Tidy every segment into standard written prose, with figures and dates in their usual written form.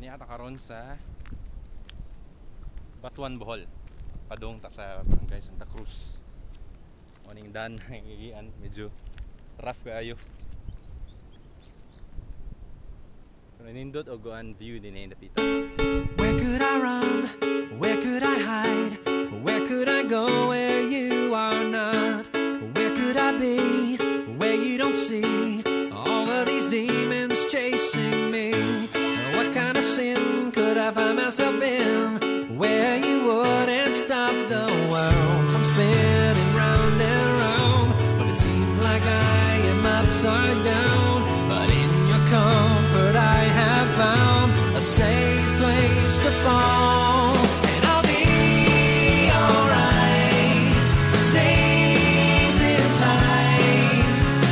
Niata karon sa Batuan, Bohol. Padung ta sa Barangay Santa Cruz. Morning dan ngigian medyo rough kaayo. Pero nindot og goan view din ay napita. Where could I run? Where could I hide? Where could I go where you are not? Where could I be where you don't see all of these demons chasing me? What kind of sin could I find myself in where you wouldn't stop the world from spinning round and round? But it seems like I am upside down. But in your comfort I have found a safe place to fall. And I'll be alright, safe inside,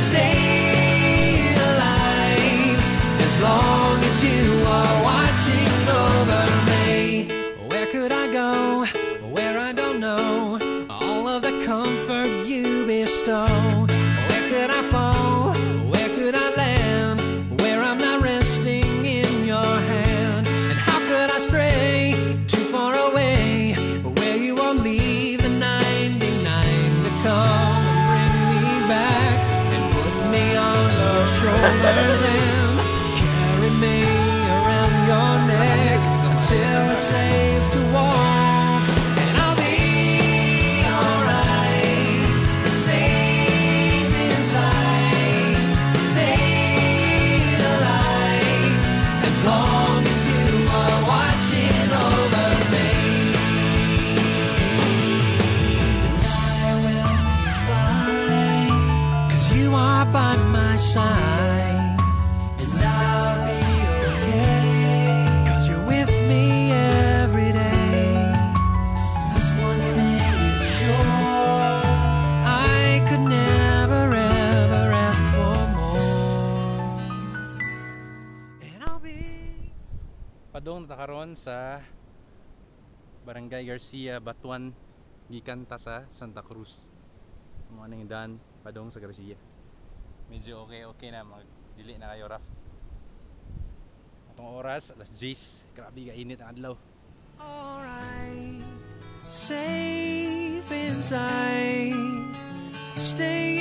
staying alive as long as you are watching over me. Where could I go, where I don't know all of the comfort you bestow? Where could I fall, where could I land, where I'm not resting in your hand? And how could I stray too far away, where you won't leave the 99 to come and bring me back and put me on your shoulders and carry me around your neck until it's safe to walk. And I'll be alright, safe inside, staying alive as long as you are watching over me. And I will be fine, 'cause you are by my side. And I'll be okay, 'cause you're with me every day. 'Cause one thing is sure, I could never ever ask for more. And I'll be Padung ta karon sa Barangay Garcia, Batuan, gikan ta sa Santa Cruz. Morning dan padung sa Garcia. Medyo okay na, dili na kayo rough. Atong oras alas 10. Grabe ka init ang adlaw. alright, safe inside, stay